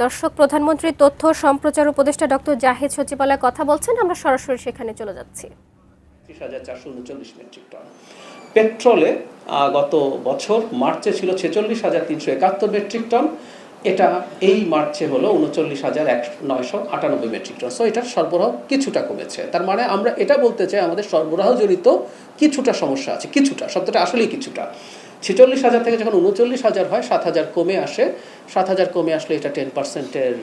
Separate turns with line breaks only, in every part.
দর্শক, প্রধানমন্ত্রীর তথ্য সম্প্রচার উপদেষ্টা ডক্টর জাহিদ সচিবালয় কথা বলছেন, আমরা সরাসরি সেখানে চলে যাচ্ছি।
৩০,৪৩৯ মেট্রিক টন পেট্রোলে গত বছর মার্চে ছিল ৪৬,৩৭১ মেট্রিক টন, এটা এই মার্চে হলো ৩৯,৯৯৮ মেট্রিক টন। সো এটার সরবরাহ কিছুটা কমেছে। তার মানে আমরা এটা বলতে চাই আমাদের সরবরাহজনিত কিছুটা সমস্যা আছে। কিছুটা শব্দটা আসলেই কিছুটা। ৪৬,০০০ থেকে যখন ৩৯,০০০ হয়, ৭,০০০ কমে আসে। ৭,০০০ কমে আসলে এটা 10%-এর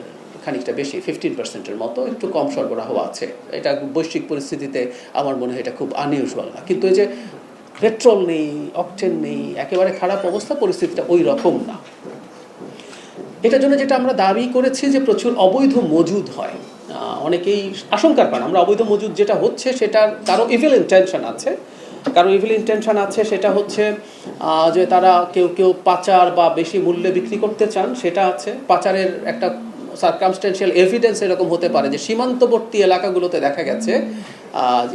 খানিকটা বেশি, 15%-এর মতো একটু কম সরবরাহ আছে। এটা বৈশ্বিক পরিস্থিতিতে আমার মনে হয় এটা খুব আনইউজুয়াল না। কিন্তু এই যে পেট্রোল নেই, অকটেন নেই, একেবারে খারাপ অবস্থা, পরিস্থিতিটা ওই রকম না। এটার জন্য যেটা আমরা দাবি করেছি যে প্রচুর অবৈধ মজুদ হয়। অনেকেই আশঙ্কার কারণ আমরা অবৈধ মজুদ যেটা হচ্ছে সেটার কারো ইভিল ইন্টেনশন আছে, সেটা হচ্ছে যে তারা কেউ পাচার বা বেশি মূল্যে বিক্রি করতে চান, সেটা আছে। পাচারের একটা সার্কামস্টেন্সিয়াল এভিডেন্স এরকম হতে পারে যে সীমান্তবর্তী এলাকাগুলোতে দেখা গেছে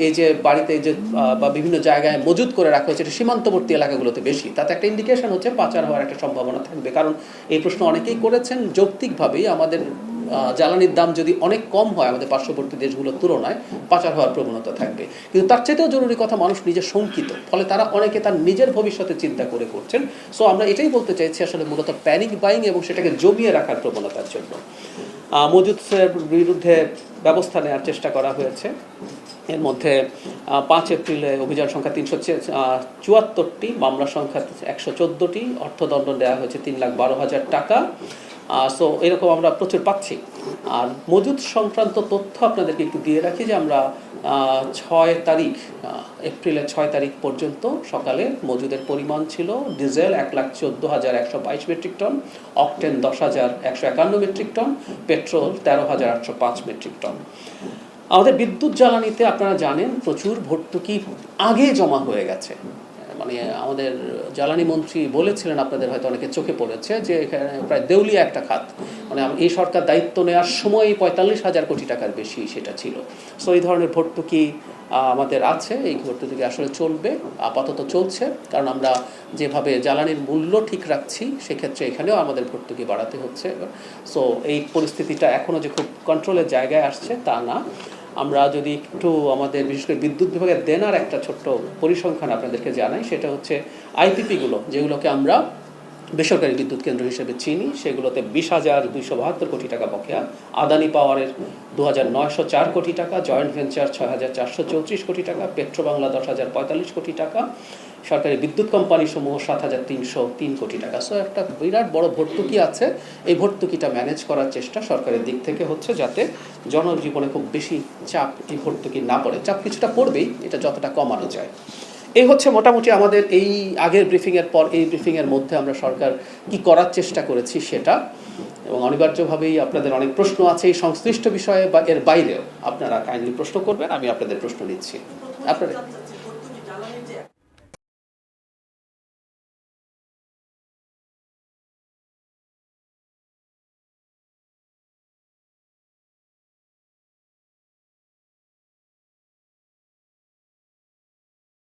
এই যে বাড়িতে যে বা বিভিন্ন জায়গায় মজুদ করে রাখা হচ্ছে, এটা সীমান্তবর্তী এলাকাগুলোতে বেশি। তাতে একটা ইন্ডিকেশন হচ্ছে পাচার হওয়ার একটা সম্ভাবনা থাকবে। কারণ এই প্রশ্ন অনেকেই করেছেন যৌক্তিকভাবেই, আমাদের জ্বালানির দাম যদি অনেক কম হয় আমাদের পার্শ্ববর্তী দেশগুলোর তুলনায়, পাচার হওয়ার প্রবণতা থাকবে। কিন্তু তার চাইতেও জরুরি কথা, মানুষ নিজে শঙ্কিত, ফলে তারা অনেকে তার নিজের ভবিষ্যতে চিন্তা করে করছেন। সো আমরা এটাই বলতে চাইছি আসলে মূলত প্যানিক বাইং এবং সেটাকে জমিয়ে রাখার প্রবণতার জন্য মজুদের বিরুদ্ধে ব্যবস্থা নেওয়ার চেষ্টা করা হয়েছে। এর মধ্যে 5 এপ্রিলে অভিযান সংখ্যা 374টি, মামলা সংখ্যা 114টি, অর্থদণ্ড দেওয়া হয়েছে 3,12,000 টাকা। সো এরকম আমরা প্রচুর পাচ্ছি। আর মজুদ সংক্রান্ত তথ্য আপনাদেরকে একটু দিয়ে রাখি যে আমরা 6 তারিখ, এপ্রিলের 6 তারিখ পর্যন্ত সকালে মজুদের পরিমাণ ছিল: diesel 1,14,122 metric ton, octane 10,151 metric ton, petrol 13,805 metric ton. আমাদের বিদ্যুৎ জ্বালানিতে আপনারা জানেন প্রচুর ভর্তুকি আগে জমা হয়ে গেছে। মানে আমাদের জ্বালানি মন্ত্রী বলেছিলেন, আপনাদের হয়তো অনেকে চোখে পড়েছে, যে এখানে প্রায় দেউলিয়া একটা খাত। মানে এই সরকার দায়িত্ব নেওয়ার সময় 45,000 কোটি টাকার বেশি সেটা ছিল। সো এই ধরনের ভর্তুকি আমাদের আছে। এই ভর্তুকি আসলে চলবে, আপাতত চলছে, কারণ আমরা যেভাবে জ্বালানির মূল্য ঠিক রাখছি সেক্ষেত্রে এখানেও আমাদের ভর্তুকি বাড়াতে হচ্ছে। সো এই পরিস্থিতিটা এখনও যে খুব কন্ট্রোলের জায়গায় আসছে তা না। আমরা যদি একটু আমাদের বিশেষ করে বিদ্যুৎ বিভাগের দেনার একটা ছোট্ট পরিসংখ্যান আপনাদেরকে জানাই, সেটা হচ্ছে আইপিপিগুলো, যেগুলোকে আমরা বেসরকারি বিদ্যুৎ কেন্দ্র হিসেবে চিনি, সেগুলোতে 20,272 কোটি টাকা বকেয়া। আদানি পাওয়ারের 2,904 কোটি টাকা, জয়েন্ট ভেঞ্চার 6,434 কোটি টাকা, পেট্রো বাংলা 10,045 কোটি টাকা, সরকারি বিদ্যুৎ কোম্পানি সমূহ 7,303 কোটি টাকা। সো একটা বিরাট বড় ভর্তুকি আছে। এই ভর্তুকিটা ম্যানেজ করার চেষ্টা সরকারের দিক থেকে হচ্ছে, যাতে জনজীবনে খুব বেশি চাপ এই ভর্তুকি না পড়ে। চাপ কিছুটা পড়বেই, এটা যতটা কমানো যায়। এই হচ্ছে মোটামুটি আমাদের এই আগের ব্রিফিংয়ের পর এই ব্রিফিংয়ের মধ্যে আমরা সরকার কি করার চেষ্টা করেছি সেটা। এবং অনিবার্যভাবেই আপনাদের অনেক প্রশ্ন আছে এই সংশ্লিষ্ট বিষয়ে বা এর বাইরেও, আপনারা কাইন্ডলি প্রশ্ন করবেন, আমি আপনাদের প্রশ্ন নিচ্ছি। আপনারা